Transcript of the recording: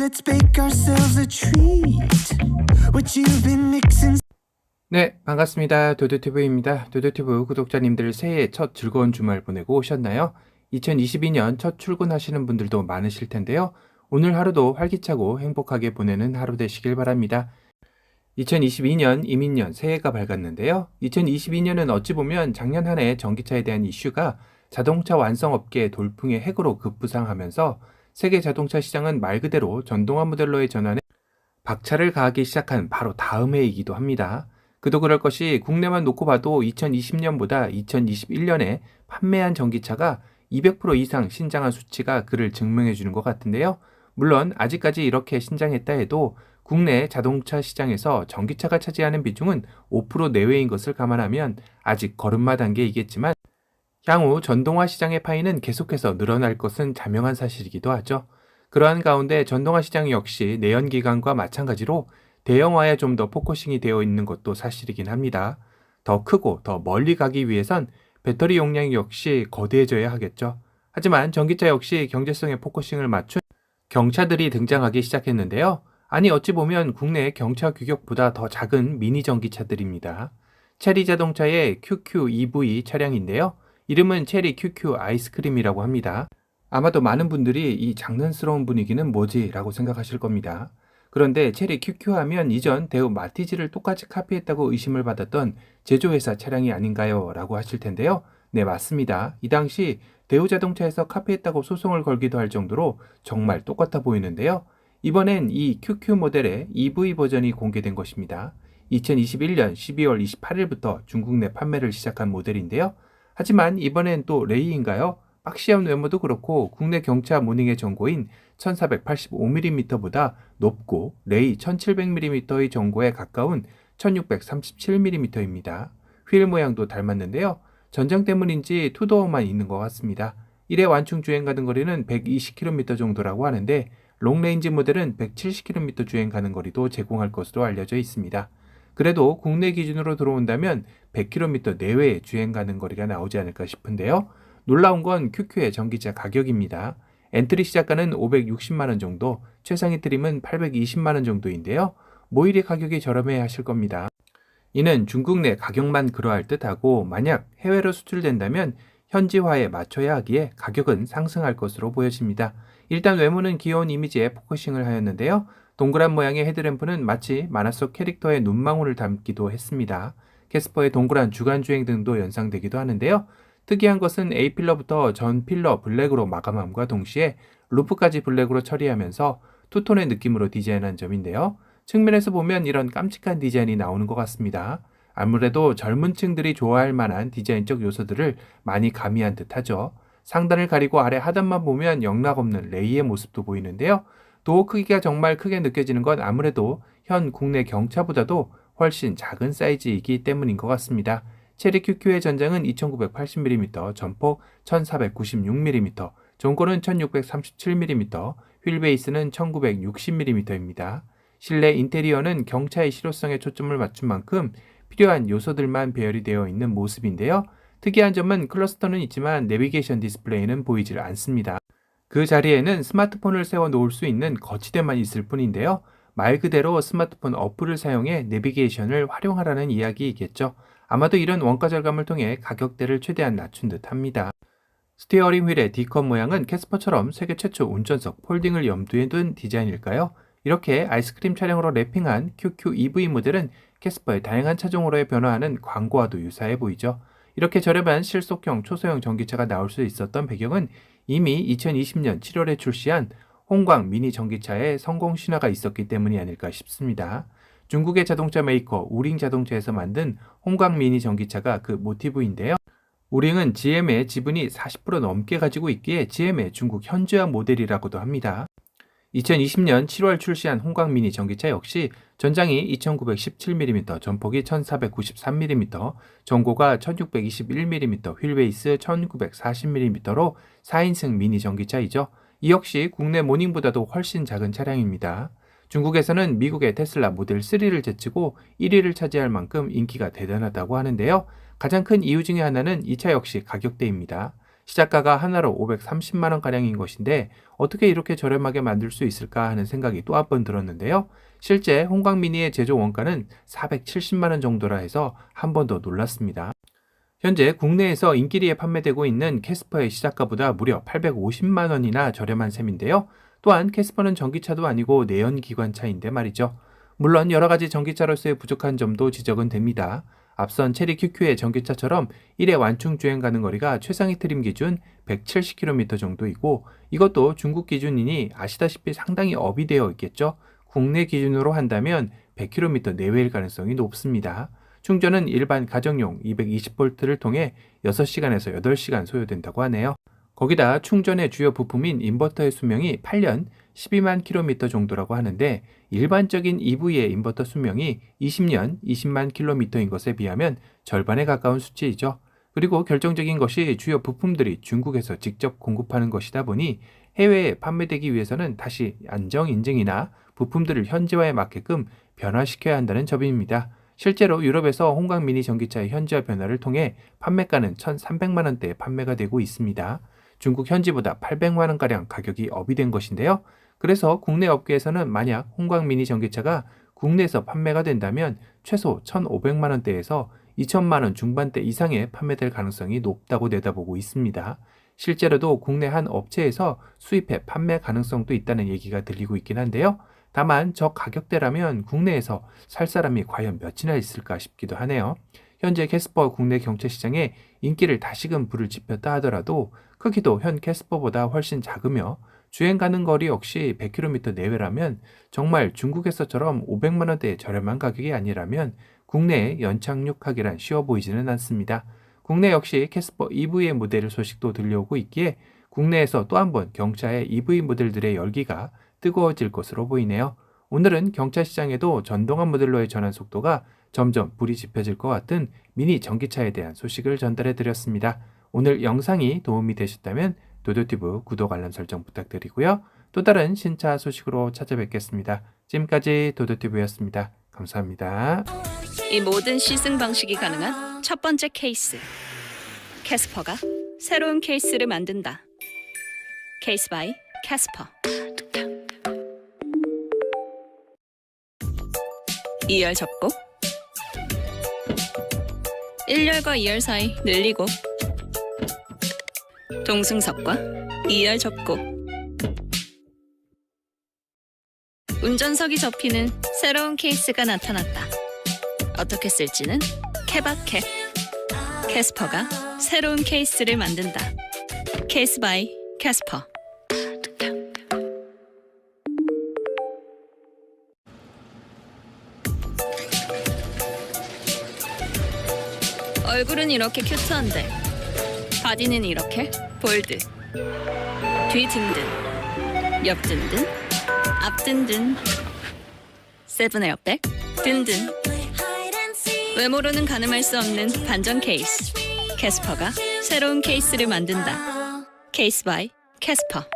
let's bake ourselves a treat. What you've been mixing. 네, 반갑습니다. 도도튜브입니다. 도도튜브 구독자님들 새해 첫 즐거운 주말 보내고 오셨나요? 2022년 첫 출근하시는 분들도 많으실 텐데요. 오늘 하루도 활기차고 행복하게 보내는 하루 되시길 바랍니다. 2022년 이민년 새해가 밝았는데요. 2022년은 어찌 보면 작년 한 해 전기차에 대한 이슈가 자동차 완성업계 돌풍의 핵으로 급부상하면서 세계 자동차 시장은 말 그대로 전동화 모델로의 전환에 박차를 가하기 시작한 바로 다음 해이기도 합니다. 그도 그럴 것이 국내만 놓고 봐도 2020년보다 2021년에 판매한 전기차가 200% 이상 신장한 수치가 그를 증명해 주는 것 같은데요. 물론 아직까지 이렇게 신장했다 해도 국내 자동차 시장에서 전기차가 차지하는 비중은 5% 내외인 것을 감안하면 아직 걸음마 단계이겠지만 향후 전동화 시장의 파이는 계속해서 늘어날 것은 자명한 사실이기도 하죠. 그러한 가운데 전동화 시장 역시 내연기관과 마찬가지로 대형화에 좀 더 포커싱이 되어 있는 것도 사실이긴 합니다. 더 크고 더 멀리 가기 위해선 배터리 용량이 역시 거대해져야 하겠죠. 하지만 전기차 역시 경제성에 포커싱을 맞춘 경차들이 등장하기 시작했는데요. 아니 어찌 보면 국내 경차 규격보다 더 작은 미니 전기차들입니다. 체리 자동차의 QQ EV 차량인데요. 이름은 체리 QQ 아이스크림이라고 합니다. 아마도 많은 분들이 이 장난스러운 분위기는 뭐지? 라고 생각하실 겁니다. 그런데 체리 QQ 하면 이전 대우 마티즈를 똑같이 카피했다고 의심을 받았던 제조회사 차량이 아닌가요? 라고 하실 텐데요. 네, 맞습니다. 이 당시 대우 자동차에서 카피했다고 소송을 걸기도 할 정도로 정말 똑같아 보이는데요. 이번엔 이 QQ 모델의 EV 버전이 공개된 것입니다. 2021년 12월 28일부터 중국 내 판매를 시작한 모델인데요. 하지만 이번엔 또 레이인가요? 박시한 외모도 그렇고 국내 경차 모닝의 전고인 1485mm보다 높고 레이 1700mm의 전고에 가까운 1637mm입니다. 휠 모양도 닮았는데요. 전장 때문인지 투도어만 있는 것 같습니다. 1회 완충 주행 가는 거리는 120km 정도라고 하는데 롱레인지 모델은 170km 주행 가는 거리도 제공할 것으로 알려져 있습니다. 그래도 국내 기준으로 들어온다면 100km 내외의 주행 가는 거리가 나오지 않을까 싶은데요. 놀라운 건 QQ의 전기차 가격입니다. 엔트리 시작가는 560만원 정도, 최상위 트림은 820만원 정도인데요. 뭐 이리 가격이 저렴해 하실 겁니다. 이는 중국 내 가격만 그러할 듯하고 만약 해외로 수출된다면 현지화에 맞춰야 하기에 가격은 상승할 것으로 보여집니다. 일단 외모는 귀여운 이미지에 포커싱을 하였는데요. 동그란 모양의 헤드램프는 마치 만화 속 캐릭터의 눈망울을 담기도 했습니다. 캐스퍼의 동그란 주간주행 등도 연상되기도 하는데요. 특이한 것은 A필러부터 전 필러 블랙으로 마감함과 동시에 루프까지 블랙으로 처리하면서 투톤의 느낌으로 디자인한 점인데요. 측면에서 보면 이런 깜찍한 디자인이 나오는 것 같습니다. 아무래도 젊은 층들이 좋아할 만한 디자인적 요소들을 많이 가미한 듯하죠. 상단을 가리고 아래 하단만 보면 영락없는 레이의 모습도 보이는데요. 도어 크기가 정말 크게 느껴지는 건 아무래도 현 국내 경차보다도 훨씬 작은 사이즈이기 때문인 것 같습니다. 체리 QQ의 전장은 2980mm, 전폭 1496mm, 전고는 1637mm, 휠 베이스는 1960mm입니다. 실내 인테리어는 경차의 실효성에 초점을 맞춘 만큼 필요한 요소들만 배열이 되어 있는 모습인데요. 특이한 점은 클러스터는 있지만 내비게이션 디스플레이는 보이질 않습니다. 그 자리에는 스마트폰을 세워 놓을 수 있는 거치대만 있을 뿐인데요. 말 그대로 스마트폰 어플을 사용해 내비게이션을 활용하라는 이야기이겠죠. 아마도 이런 원가 절감을 통해 가격대를 최대한 낮춘 듯 합니다. 스티어링 휠의 D컵 모양은 캐스퍼처럼 세계 최초 운전석 폴딩을 염두에 둔 디자인일까요? 이렇게 아이스크림 차량으로 랩핑한 QQ EV 모델은 캐스퍼의 다양한 차종으로의 변화하는 광고와도 유사해 보이죠. 이렇게 저렴한 실속형 초소형 전기차가 나올 수 있었던 배경은 이미 2020년 7월에 출시한 홍광 미니 전기차의 성공 신화가 있었기 때문이 아닐까 싶습니다. 중국의 자동차 메이커 우링 자동차에서 만든 홍광 미니 전기차가 그 모티브인데요. 우링은 GM의 지분이 40% 넘게 가지고 있기에 GM의 중국 현지화 모델이라고도 합니다. 2020년 7월 출시한 홍광 미니 전기차 역시 전장이 2917mm, 전폭이 1493mm, 전고가 1621mm, 휠베이스 1940mm로 4인승 미니 전기차이죠. 이 역시 국내 모닝보다도 훨씬 작은 차량입니다. 중국에서는 미국의 테슬라 모델 3를 제치고 1위를 차지할 만큼 인기가 대단하다고 하는데요. 가장 큰 이유 중에 하나는 이 차 역시 가격대입니다. 시작가가 하나로 530만 원 가량인 것인데 어떻게 이렇게 저렴하게 만들 수 있을까 하는 생각이 또 한 번 들었는데요. 실제 홍광미니의 제조 원가는 470만 원 정도라 해서 한 번 더 놀랐습니다. 현재 국내에서 인기리에 판매되고 있는 캐스퍼의 시작가보다 무려 850만 원이나 저렴한 셈인데요. 또한 캐스퍼는 전기차도 아니고 내연기관차인데 말이죠. 물론 여러 가지 전기차로서의 부족한 점도 지적은 됩니다. 앞선 체리 QQ의 전기차처럼 1회 완충 주행 가는 거리가 최상위 트림 기준 170km 정도이고 이것도 중국 기준이니 아시다시피 상당히 업이 되어 있겠죠. 국내 기준으로 한다면 100km 내외일 가능성이 높습니다. 충전은 일반 가정용 220V를 통해 6시간에서 8시간 소요된다고 하네요. 거기다 충전의 주요 부품인 인버터의 수명이 8년 12만 km 정도라고 하는데 일반적인 EV의 인버터 수명이 20년 20만 km인 것에 비하면 절반에 가까운 수치이죠. 그리고 결정적인 것이 주요 부품들이 중국에서 직접 공급하는 것이다 보니 해외에 판매되기 위해서는 다시 안정 인증이나 부품들을 현지화에 맞게끔 변화시켜야 한다는 점입니다. 실제로 유럽에서 홍광미니 전기차의 현지화 변화를 통해 판매가는 1,300만 원대에 판매가 되고 있습니다. 중국 현지보다 800만 원가량 가격이 업이 된 것인데요. 그래서 국내 업계에서는 만약 홍광미니 전기차가 국내에서 판매가 된다면 최소 1,500만 원대에서 2,000만 원 중반대 이상에 판매될 가능성이 높다고 내다보고 있습니다. 실제로도 국내 한 업체에서 수입해 판매 가능성도 있다는 얘기가 들리고 있긴 한데요. 다만 저 가격대라면 국내에서 살 사람이 과연 몇이나 있을까 싶기도 하네요. 현재 캐스퍼 국내 경차 시장에 인기를 다시금 불을 지폈다 하더라도 크기도 현 캐스퍼보다 훨씬 작으며 주행 가는 거리 역시 100km 내외라면 정말 중국에서처럼 500만 원대의 저렴한 가격이 아니라면 국내에 연착륙하기란 쉬워 보이지는 않습니다. 국내 역시 캐스퍼 EV의 모델 소식도 들려오고 있기에 국내에서 또 한 번 경차의 EV 모델들의 열기가 뜨거워질 것으로 보이네요. 오늘은 경차 시장에도 전동화 모델로의 전환 속도가 점점 불이 지펴질 것 같은 미니 전기차에 대한 소식을 전달해 드렸습니다. 오늘 영상이 도움이 되셨다면 도도티브 구독 알람 설정 부탁드리고요. 또 다른 신차 소식으로 찾아뵙겠습니다. 지금까지 도도티브였습니다. 감사합니다. 이 모든 시승 방식이 가능한 첫 번째 케이스. 캐스퍼가 새로운 케이스를 만든다. 케이스 바이 캐스퍼. 2열 접고 1열과 2열 사이 늘리고 동승석과 2열 접고 운전석이 접히는 새로운 케이스가 나타났다. 어떻게 쓸지는 케바캡. 캐스퍼가 새로운 케이스를 만든다. 케이스 바이 캐스퍼. 얼굴은 이렇게 큐트한데 바디는 이렇게 볼드. 뒤 든든, 옆 든든, 앞 든든, 세븐 에어백 든든. 외모로는 가늠할 수 없는 반전 케이스. 캐스퍼가 새로운 케이스를 만든다. 케이스 바이 캐스퍼.